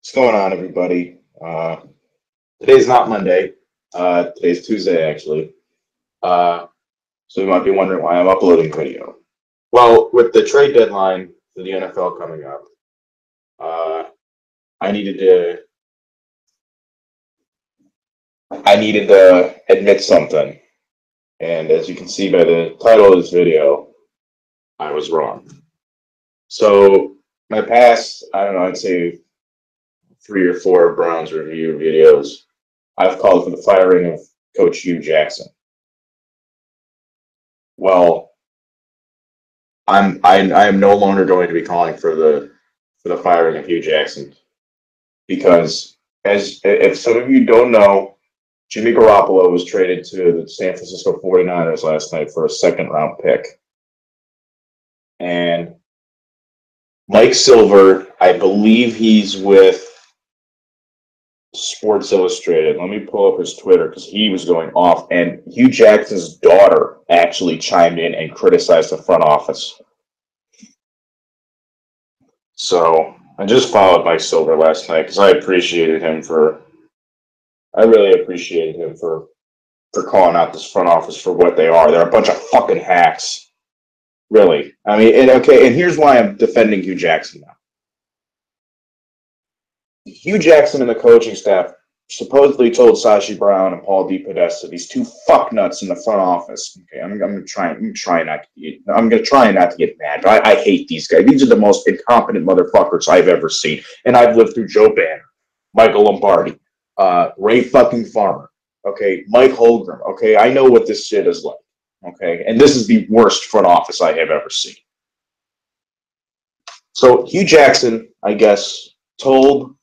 What's going on, everybody? Today's not Monday. Today's Tuesday, actually. Uh, so you might be wondering why I'm uploading video. Well, with the trade deadline for the NFL coming up, uh, I needed to I needed to admit something. And as you can see by the title of this video, I was wrong. So my past, I don't know, I'd say 3 or 4 Browns review videos, I've called for the firing of Coach Hue Jackson. Well, I am no longer going to be calling for the firing of Hue Jackson because as if some of you don't know, Jimmy Garoppolo was traded to the San Francisco 49ers last night for a second-round pick. And Mike Silver, I believe he's with Sports Illustrated. Let me pull up his Twitter because he was going off. And Hue Jackson's daughter actually chimed in and criticized the front office. So I just followed Mike Silver last night because I really appreciated him for calling out this front office for what they are. They're a bunch of fucking hacks. Really. I mean, and here's why I'm defending Hue Jackson now. Hue Jackson and the coaching staff supposedly told Sashi Brown and Paul DePodesta, these two fucknuts in the front office. Okay, I'm gonna try not to get mad, but I hate these guys. These are the most incompetent motherfuckers I've ever seen, and I've lived through Joe Banner, Michael Lombardi, Ray fucking Farmer. Okay, Mike Holmgren. Okay, I know what this shit is like. Okay, and this is the worst front office I have ever seen. So Hue Jackson, I guess, told.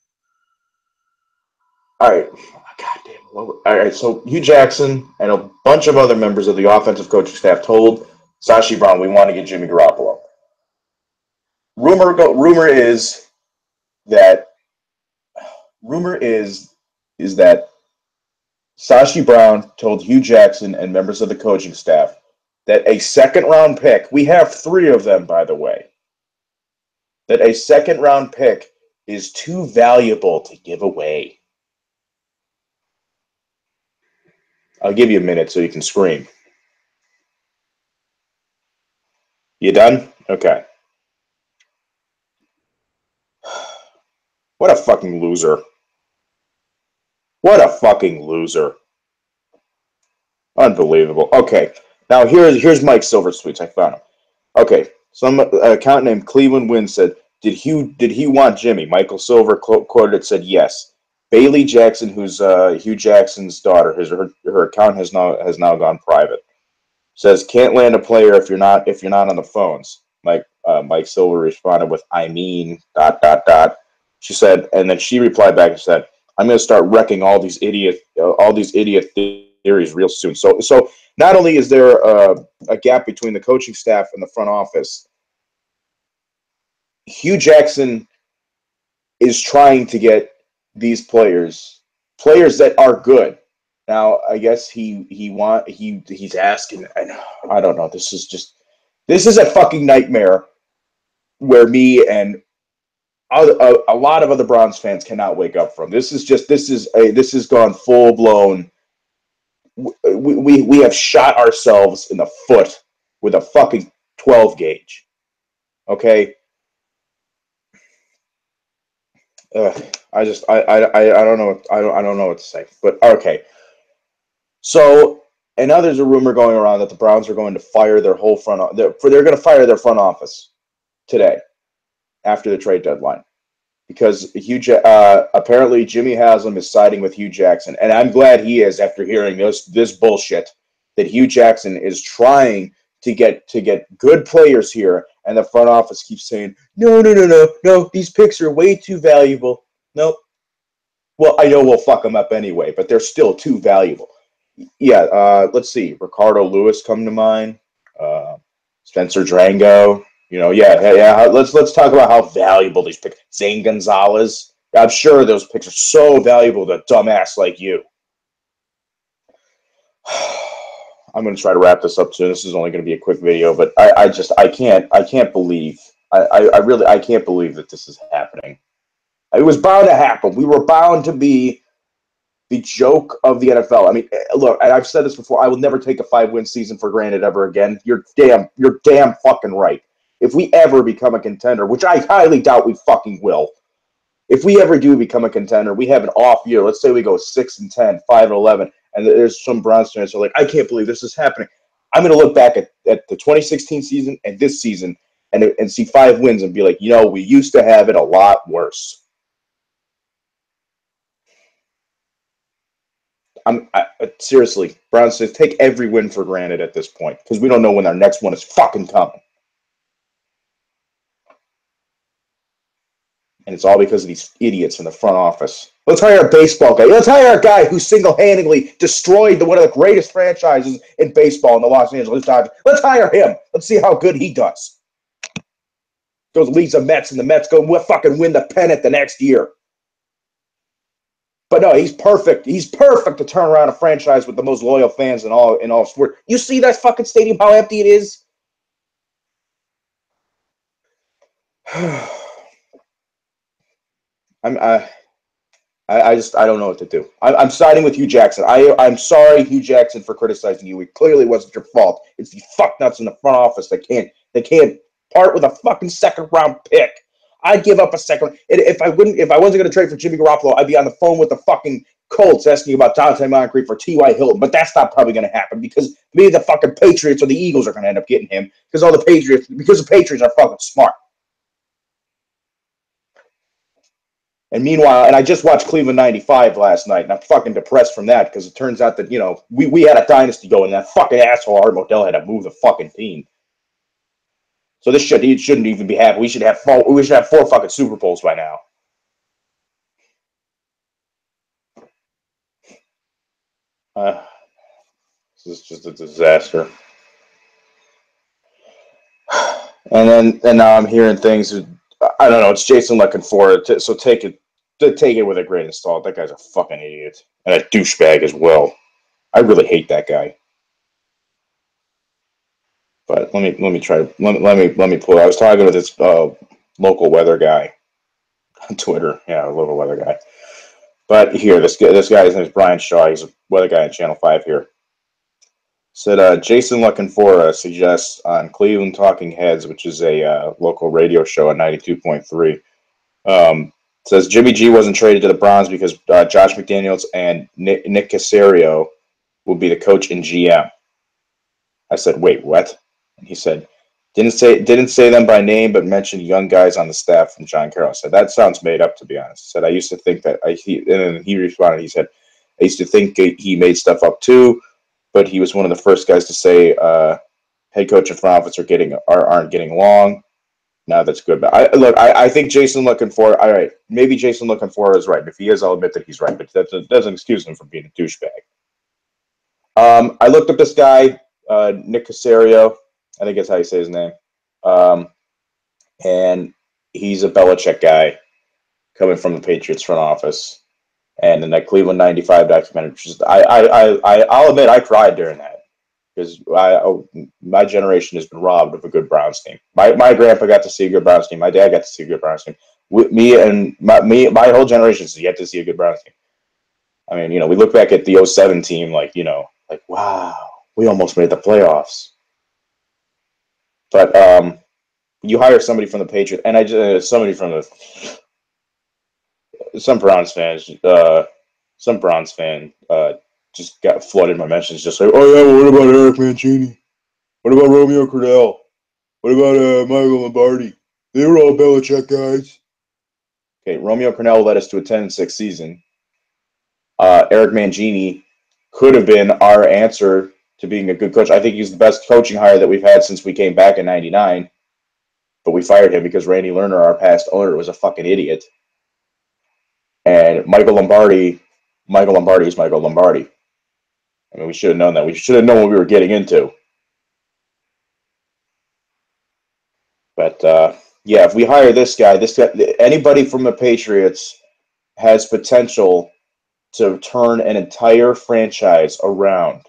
All right, goddamn. All right, so Hue Jackson and a bunch of other members of the offensive coaching staff told Sashi Brown, we want to get Jimmy Garoppolo. Rumor is that Sashi Brown told Hue Jackson and members of the coaching staff that a second-round pick, we have 3 of them, by the way, that a second-round pick is too valuable to give away. I'll give you a minute so you can scream. You done? Okay. What a fucking loser. What a fucking loser. Unbelievable. Okay. Now here's Mike Silver's tweets. I found him. Okay. Some account named Cleveland Wynn said, Did he want Jimmy? Michael Silver quoted said yes. Bailey Jackson, who's Hue Jackson's daughter, her account has now gone private. Says can't land a player if you're not on the phones. Mike Silver responded with I mean ... She said, and then she replied back and said, I'm going to start wrecking all these idiot theories real soon. So not only is there a gap between the coaching staff and the front office, Hue Jackson is trying to get these players that are good. Now, I guess he's asking. I don't know. This is a fucking nightmare where me and a lot of other Browns fans cannot wake up from. This has gone full blown. We have shot ourselves in the foot with a fucking 12 gauge. Okay. I don't know. I don't know what to say. But okay. So, and now there's a rumor going around that the Browns are going to fire their whole they're going to fire their front office today after the trade deadline because apparently Jimmy Haslam is siding with Hue Jackson, and I'm glad he is after hearing this bullshit that Hue Jackson is trying to get good players here, and the front office keeps saying no, these picks are way too valuable. Nope. Well, I know we'll fuck them up anyway, but they're still too valuable. Yeah, let's see. Ricardo Lewis come to mind. Spencer Drango. Yeah. Let's talk about how valuable these picks. Zane Gonzalez. I'm sure those picks are so valuable to a dumbass like you. I'm going to try to wrap this up soon. This is only going to be a quick video, but I can't believe I can't believe that this is happening. It was bound to happen. We were bound to be the joke of the NFL. I mean, look, I've said this before. I will never take a 5-win season for granted ever again. You're damn fucking right. If we ever become a contender, which I highly doubt we fucking will, if we ever do become a contender, we have an off year. Let's say we go 6-10, 5-11, and there's some Browns fans who are like, I can't believe this is happening. I'm going to look back at the 2016 season and this season and see 5 wins and be like, we used to have it a lot worse. Seriously, Browns fans, take every win for granted at this point because we don't know when our next one is fucking coming. And it's all because of these idiots in the front office. Let's hire a baseball guy. Let's hire a guy who single-handedly destroyed one of the greatest franchises in baseball in the Los Angeles Dodgers. Let's hire him. Let's see how good he does. Goes leads the Mets, and the Mets go fucking win the pennant the next year. But no, he's perfect. He's perfect to turn around a franchise with the most loyal fans in all sport. You see that fucking stadium, how empty it is? I don't know what to do. I'm siding with Hue Jackson. I'm sorry, Hue Jackson, for criticizing you. It clearly wasn't your fault. It's the fucknuts in the front office that can't part with a fucking second-round pick. I'd give up a second. If I wasn't going to trade for Jimmy Garoppolo, I'd be on the phone with the fucking Colts asking about Dante Moncrief for T.Y. Hilton. But that's not probably going to happen because maybe the fucking Patriots or the Eagles are going to end up getting him because the Patriots are fucking smart. And meanwhile, and I just watched Cleveland 95 last night, and I'm fucking depressed from that because it turns out that, we had a dynasty going, and that fucking asshole Art Modell had to move the fucking team. So this shouldn't even be happening. We should have 4 fucking Super Bowls by now. This is just a disaster. And now I'm hearing things. I don't know. It's Jason looking for it, so take it with a grain of salt. That guy's a fucking idiot and a douchebag as well. I really hate that guy. But let me try. Let me pull. I was talking with this local weather guy on Twitter. Yeah, a local weather guy. But here, this guy, his name is Brian Shaw. He's a weather guy on Channel 5 here. Said Jason looking for suggests on Cleveland Talking Heads, which is a local radio show at 92.3. Says Jimmy G wasn't traded to the Browns because Josh McDaniels and Nick Caserio will be the coach and GM. I said, wait, what? And he said, didn't say them by name, but mentioned young guys on the staff from John Carroll. I said, that sounds made up, to be honest. He said, I used to think that. And then he responded, he said, I used to think he made stuff up too, but he was one of the first guys to say head coach and front office aren't getting along. No, that's good. But I think Jason looking for, all right, maybe Jason looking for is right. If he is, I'll admit that he's right, but that doesn't excuse him from being a douchebag. I looked up this guy, Nick Caserio. I think that's how you say his name. And he's a Belichick guy coming from the Patriots front office. And in that Cleveland 95 documentary, I'll admit I cried during that because my generation has been robbed of a good Browns team. My grandpa got to see a good Browns team. My dad got to see a good Browns team. My whole generation has yet to see a good Browns team. I mean, we look back at the 07 team like wow, we almost made the playoffs. But you hire somebody from the Patriots, and somebody from some Browns fans, just got flooded my mentions, just like, oh yeah, well, what about Eric Mancini? What about Romeo Crennel? What about Michael Lombardi? They were all Belichick guys. Okay, Romeo Crennel led us to a 10-6 season. Eric Mancini could have been our answer to being a good coach. I think he's the best coaching hire that we've had since we came back in '99. But we fired him because Randy Lerner, our past owner, was a fucking idiot. And Michael Lombardi is Michael Lombardi. I mean, we should have known that. We should have known what we were getting into. But yeah, if we hire this guy, anybody from the Patriots has potential to turn an entire franchise around.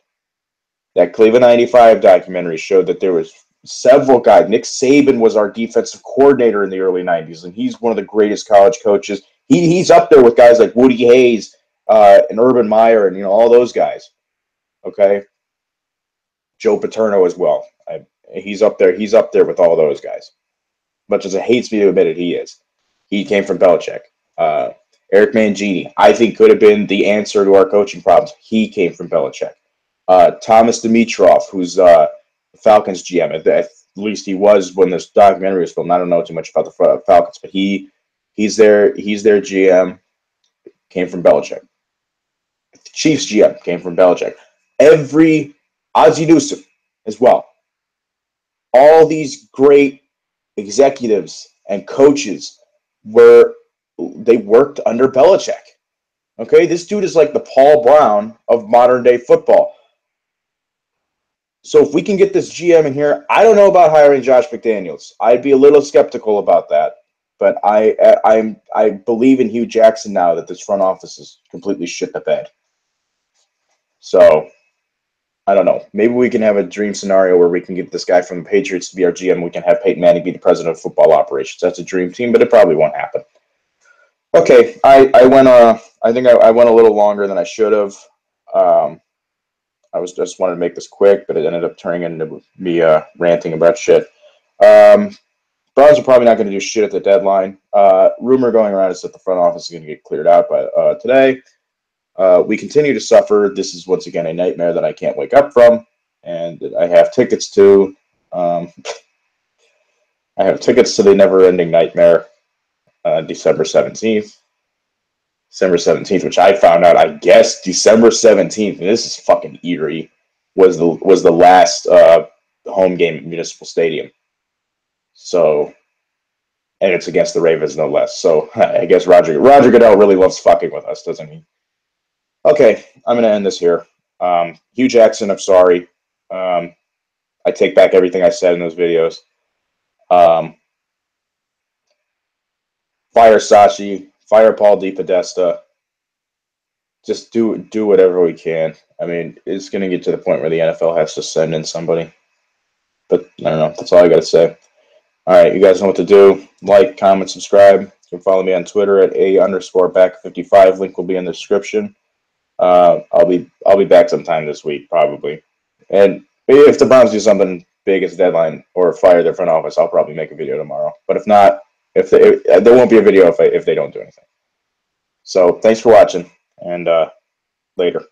That Cleveland 95 documentary showed that there was several guys. Nick Saban was our defensive coordinator in the early 90s, and he's one of the greatest college coaches. He's up there with guys like Woody Hayes and Urban Meyer and all those guys. Okay, Joe Paterno as well. He's up there. He's up there with all those guys. Much as it hates me to admit it, he is. He came from Belichick. Eric Mangini, I think, could have been the answer to our coaching problems. He came from Belichick. Thomas Dimitroff, who's Falcons GM. At least he was when this documentary was filmed. I don't know too much about the Falcons, but he's their GM. Came from Belichick. The Chiefs GM came from Belichick. Ozzie Newsome as well. All these great executives and coaches they worked under Belichick. Okay, this dude is like the Paul Brown of modern day football. So if we can get this GM in here, I don't know about hiring Josh McDaniels. I'd be a little skeptical about that, but I believe in Hue Jackson now that this front office is completely shit the bed. So I don't know. Maybe we can have a dream scenario where we can get this guy from the Patriots to be our GM. We can have Peyton Manning be the president of football operations. That's a dream team, but it probably won't happen. Okay, I think I went a little longer than I should have. I just wanted to make this quick, but it ended up turning into me ranting about shit. Browns are probably not going to do shit at the deadline. Rumor going around is that the front office is going to get cleared out by today. We continue to suffer. This is once again a nightmare that I can't wake up from, and I have tickets to. I have tickets to the never-ending nightmare, December 17th. December 17th, which I found out, I guess, December 17th, and this is fucking eerie, was the last home game at Municipal Stadium. So, and it's against the Ravens, no less. So, I guess Roger Goodell really loves fucking with us, doesn't he? Okay, I'm going to end this here. Hue Jackson, I'm sorry. I take back everything I said in those videos. Fire Sashi. Fire Paul DePodesta. Just do whatever we can. I mean, it's going to get to the point where the NFL has to send in somebody. But I don't know. That's all I got to say. All right, you guys know what to do. Like, comment, subscribe. You can follow me on Twitter at @_back55. Link will be in the description. I'll be back sometime this week, probably. And if the Browns do something big as a deadline or fire their front office, I'll probably make a video tomorrow. But if not, there won't be a video if they don't do anything. So thanks for watching, and later.